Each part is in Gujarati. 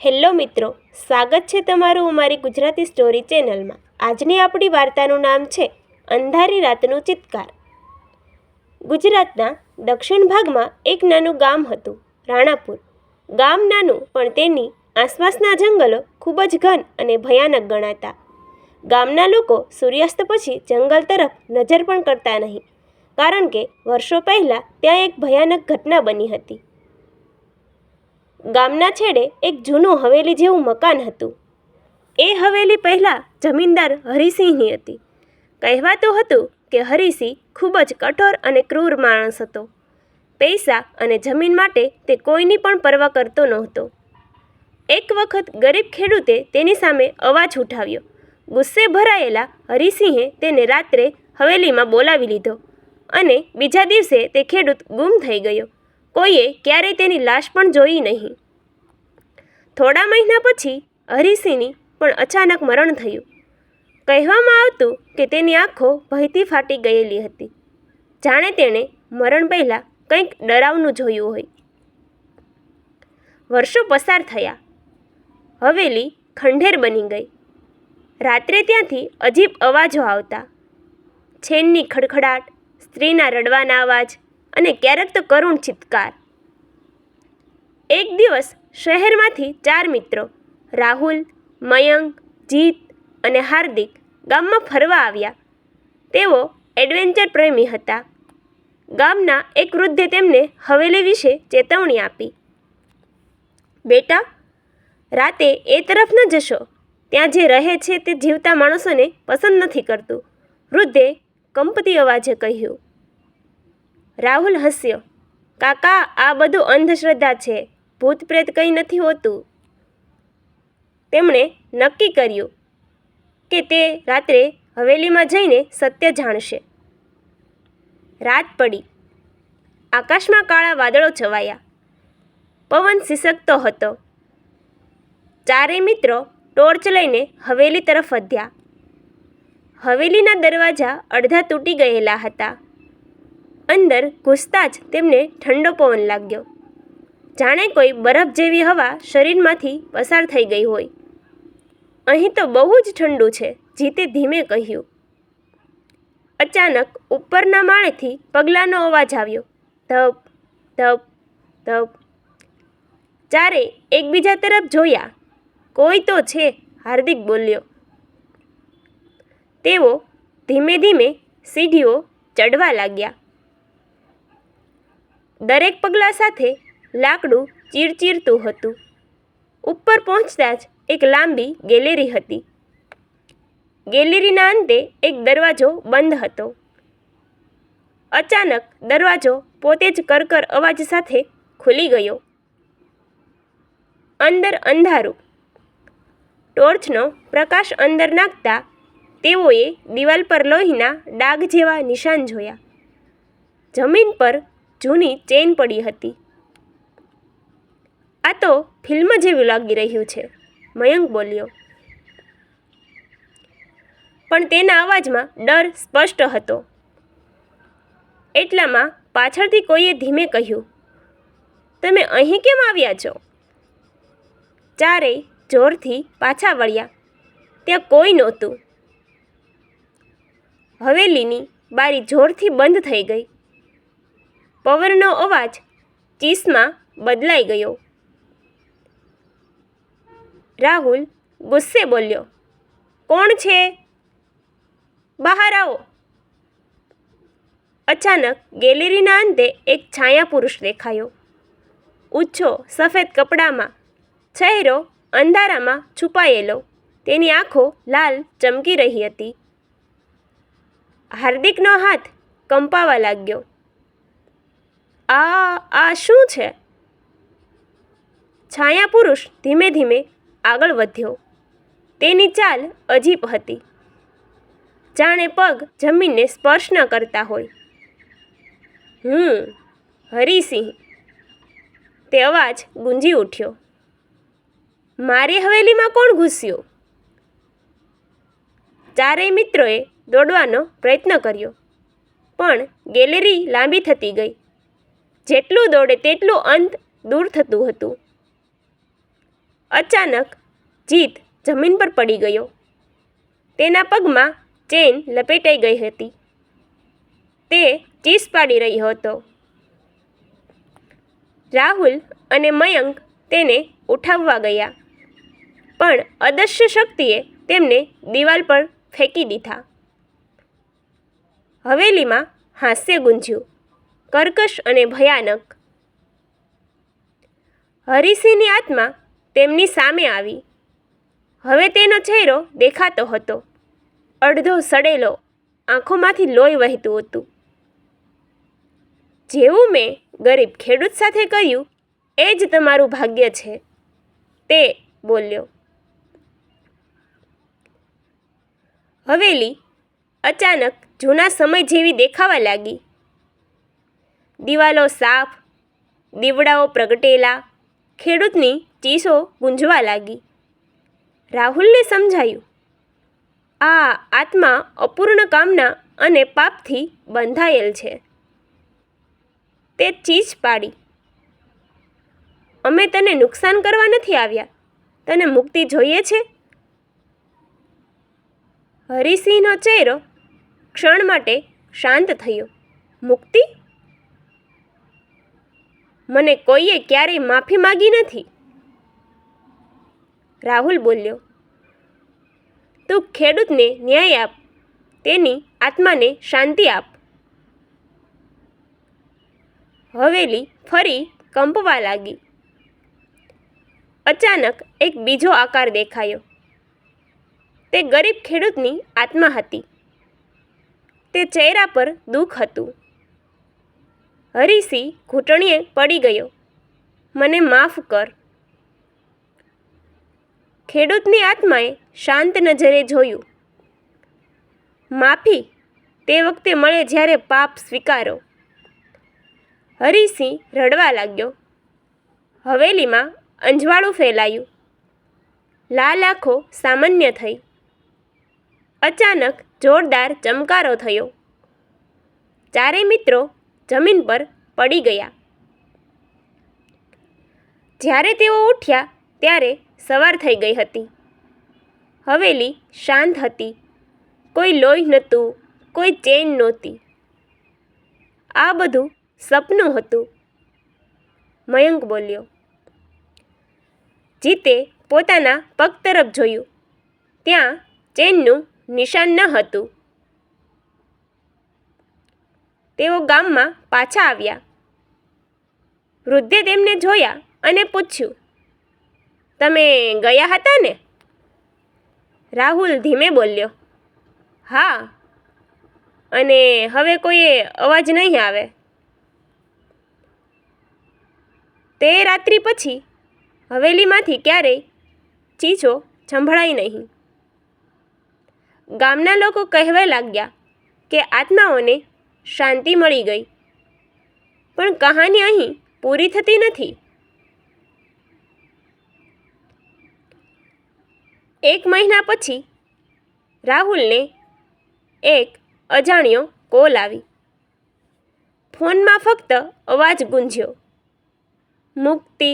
હેલો મિત્રો, સ્વાગત છે તમારું અમારી ગુજરાતી સ્ટોરી ચેનલમાં। આજની આપણી વાર્તાનું નામ છે અંધારી રાતનું ચિત્કાર। ગુજરાતના દક્ષિણ ભાગમાં એક નાનું ગામ હતું, રાણાપુર। ગામ નાનું પણ તેની આસપાસના જંગલો ખૂબ જ ઘન અને ભયાનક ગણાતા। ગામના લોકો સૂર્યાસ્ત પછી જંગલ તરફ નજર પણ કરતા નહીં, કારણ કે વર્ષો પહેલાં ત્યાં એક ભયાનક ઘટના બની હતી। ગામના છેડે એક જૂનું હવેલી જેવું મકાન હતું। એ હવેલી પહેલાં જમીનદાર હરિસિંહની હતી। કહેવાતું હતું કે હરિસિંહ ખૂબ જ કઠોર અને ક્રૂર માણસ હતો। પૈસા અને જમીન માટે તે કોઈની પણ પરવા કરતો નહોતો। એક વખત ગરીબ ખેડૂતે તેની સામે અવાજ ઉઠાવ્યો। ગુસ્સે ભરાયેલા હરિસિંહે તેને રાત્રે હવેલીમાં બોલાવી લીધો અને બીજા દિવસે તે ખેડૂત ગુમ થઈ ગયો। કોઈએ ક્યારેય તેની લાશ પણ જોઈ નહીં। થોડા મહિના પછી હરિસિંહની પણ અચાનક મરણ થયું। કહેવામાં આવતું કે તેની આંખો ભયથી ફાટી ગયેલી હતી, જાણે તેણે મરણ પહેલાં કંઈક ડરાવનું જોયું હોય। વર્ષો પસાર થયા, હવેલી ખંડેર બની ગઈ। રાત્રે ત્યાંથી અજીબ અવાજો આવતા, છેનની ખડખડાટ, સ્ત્રીના રડવાના અવાજ અને ક્યારેક તો કરુણ ચિત્કાર। એક દિવસ શહેરમાંથી 4 મિત્રો રાહુલ, મયંક, જીત અને હાર્દિક ગામમાં ફરવા આવ્યા। તેઓ એડવેન્ચર પ્રેમી હતા। ગામના એક વૃદ્ધે તેમને હવેલી વિશે ચેતવણી આપી, બેટા, રાતે એ તરફ ન જશો। ત્યાં જે રહે છે તે જીવતા માણસોને પસંદ નથી કરતું, વૃદ્ધે કંપતી અવાજે કહ્યું। રાહુલ હસ્યો, કાકા, આ બધું અંધશ્રદ્ધા છે, ભૂત પ્રેત કંઈ નથી હોતું। તેમણે નક્કી કર્યું કે તે રાત્રે હવેલીમાં જઈને સત્ય જાણશે। રાત પડી, આકાશમાં કાળા વાદળો છવાયા, પવન સિસકતો હતો। ચારેય મિત્રો ટોર્ચ લઈને હવેલી તરફ વધ્યા। હવેલીના દરવાજા અડધા તૂટી ગયેલા હતા। અંદર ઘૂસતા જ તેમને ઠંડો પવન લાગ્યો, જાણે કોઈ બરફ જેવી હવા શરીરમાંથી પસાર થઈ ગઈ હોય। અહીં તો બહુ જ ઠંડુ છે, જીતે ધીમે કહ્યું। અચાનક ઉપરના માળેથી પગલાંનો અવાજ આવ્યો, ધપ ધપ ધપ। ચારેય એકબીજા તરફ જોયા। કોઈ તો છે, હાર્દિક બોલ્યો। તેઓ ધીમે ધીમે સીડીઓ ચડવા લાગ્યા। દરેક પગલા સાથે લાકડું ચીરચીરતું હતું। ઉપર પહોંચતા જ એક લાંબી ગેલેરી હતી। ગેલેરીના અંતે એક દરવાજો બંધ હતો। અચાનક દરવાજો પોતે જ કરકર અવાજ સાથે ખુલી ગયો। અંદર અંધારું। ટોર્ચનો પ્રકાશ અંદર નાખતા તેઓએ દિવાલ પર લોહીના ડાઘ જેવા નિશાન જોયા। જમીન પર જૂની ચેઇન પડી હતી। આ તો ફિલ્મ જેવું લાગી રહ્યું છે, મયંક બોલ્યો, પણ તેના અવાજમાં ડર સ્પષ્ટ હતો। એટલામાં પાછળથી કોઈએ ધીમે કહ્યું, તમે અહીં કેમ આવ્યા છો? ચારેય જોરથી પાછા વળ્યા। ત્યાં કોઈ નહોતું। હવેલીની બારી જોરથી બંધ થઈ ગઈ। પવનનો અવાજ ચીસમાં બદલાઈ ગયો। રાહુલ ગુસ્સે બોલ્યો, કોણ છે? બહાર આવો। અચાનક ગેલેરીના અંતે એક છાયા પુરુષ દેખાયો। ઊંચો, સફેદ કપડામાં, ચહેરો અંધારામાં છુપાયેલો, તેની આંખો લાલ ચમકી રહી હતી। હાર્દિકનો હાથ કંપાવા લાગ્યો। આ શું છે? છાયા પુરુષ ધીમે ધીમે આગળ વધ્યો। તેની ચાલ અજીબ હતી, જાણે પગ જમીનને સ્પર્શ ન કરતા હોય। હરિસિંહ, તે અવાજ ગુંજી ઉઠ્યો। મારી હવેલીમાં કોણ ઘૂસ્યું? ચારેય મિત્રોએ દોડવાનો પ્રયત્ન કર્યો, પણ ગેલેરી લાંબી થતી ગઈ। જેટલું દોડે તેટલું અંત દૂર થતું હતું। અચાનક જીત જમીન પર પડી ગયો. તેના પગમાં ચેન લપેટાઈ ગઈ હતી. તે ચીસ પાડી રહ્યો હતો. રાહુલ અને મયંક તેને ઉઠાવવા ગયા, પણ અદૃશ્ય શક્તિએ તેમને દિવાલ પર ફેંકી દીધા. હવેલીમાં હાસ્ય ગુંજ્યું, કર્કશ અને ભયાનક. હરિસિંહની આત્મા તેમની સામે આવી. હવે તેનો ચહેરો દેખાતો હતો, અડધો સડેલો, આંખોમાંથી લોહી વહેતું હતું. જેવું મેં ગરીબ ખેડૂત સાથે કર્યું એ જ તમારું ભાગ્ય છે, તે બોલ્યો. હવેલી અચાનક જૂના સમય જેવી દેખાવા લાગી. દિવાલો સાફ, દીવડાઓ પ્રગટેલા, ખેડૂતની ચીસો ગુંજવા લાગી. રાહુલને સમજાયું, આ આત્મા અપૂર્ણ કામના અને પાપથી બંધાયેલ છે. તે ચીસ પાડી, અમે તને નુકસાન કરવા નથી આવ્યા, તને મુક્તિ જોઈએ છે? હરિસિંહનો ચહેરો ક્ષણ માટે શાંત થયો. મુક્તિ? મને કોઈએ ક્યારેય માફી માગી નથી. રાહુલ બોલ્યો, તું ખેડૂતને ન્યાય આપ, તેની આત્માને શાંતિ આપ. હવેલી ફરી કંપવા લાગી. અચાનક એક બીજો આકાર દેખાયો. તે ગરીબ ખેડૂતની આત્મા હતી. તે ચહેરા પર દુઃખ હતું. હરિસિંહ ઘૂંટણીએ પડી ગયો, મને માફ કર. ખેડૂતની આત્માએ શાંત નજરે જોયું. માફી તે વખતે મળે જ્યારે પાપ સ્વીકારો. હરિસિંહ રડવા લાગ્યો. હવેલીમાં અંજવાળું ફેલાયું. લાલ આંખો સામાન્ય થઈ. અચાનક જોરદાર ચમકારો થયો. ચારેય મિત્રો જમીન પર પડી ગયા. જ્યારે તેઓ ઉઠ્યા ત્યારે સવાર થઈ ગઈ હતી. હવેલી શાંત હતી. કોઈ લોહી નહોતું, કોઈ ચેન નહોતી. આ બધું સપનું હતું, મયંક બોલ્યો. જીતે પોતાના પગ તરફ જોયું. ત્યાં ચેનનું નિશાન ન હતું. તેઓ ગામમાં પાછા આવ્યા. વૃદ્ધે તેમને જોયા અને પૂછ્યું, તમે ગયા હતા ને? રાહુલ ધીમે બોલ્યો, હા, અને હવે કોઈ અવાજ નહીં આવે. તે રાત્રિ પછી હવેલીમાંથી ક્યારેય ચીસો સંભળાઈ નહીં. ગામના લોકો કહેવા લાગ્યા કે આત્માઓને શાંતિ મળી ગઈ. પણ કહાની અહીં પૂરી થતી નથી. એક મહિના પછી રાહુલને એક અજાણ્યો કોલ આવી. ફોનમાં ફક્ત અવાજ ગુંજ્યો, મુક્તિ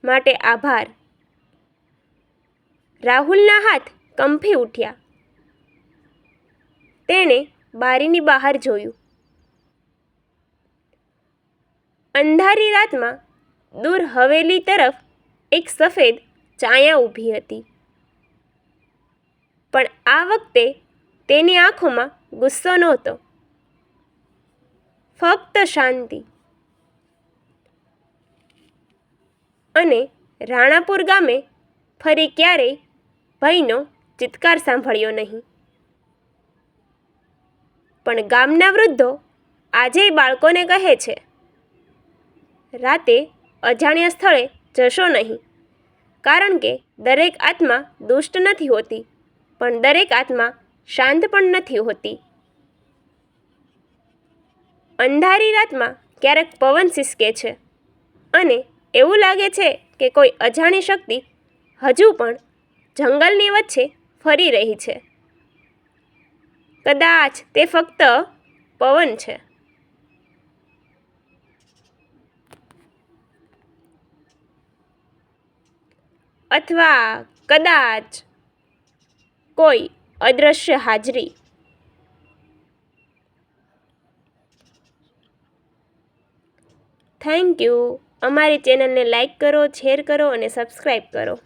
માટે આભાર. રાહુલના હાથ કંપી ઉઠ્યા. તેણે બારીની બહાર જોયું. અંધારી રાતમાં દૂર હવેલી તરફ એક સફેદ છાયા ઊભી હતી. પણ આ વખતે તેની આંખોમાં ગુસ્સો નહોતો, ફક્ત શાંતિ. અને રાણાપુર ગામે ફરી ક્યારેય ભયનો ચિત્કાર સાંભળ્યો નહીં. પણ ગામના વૃદ્ધો આજેય બાળકોને કહે છે, રાતે અજાણ્યા સ્થળે જશો નહીં, કારણ કે દરેક આત્મા દુષ્ટ નથી હોતી, પણ દરેક આત્મા શાંત પણ નથી હોતી. અંધારી રાતમાં ક્યારેક પવન સિસકે છે અને એવું લાગે છે કે કોઈ અજાણી શક્તિ હજુ પણ જંગલની વચ્ચે ફરી રહી છે. કદાચ તે ફક્ત પવન છે. અથવા કદાચ કોઈ અદૃશ્ય હાજરી. Thank you. અમારી ચેનલને લાઈક કરો, શેર કરો અને સબસ્ક્રાઈબ કરો.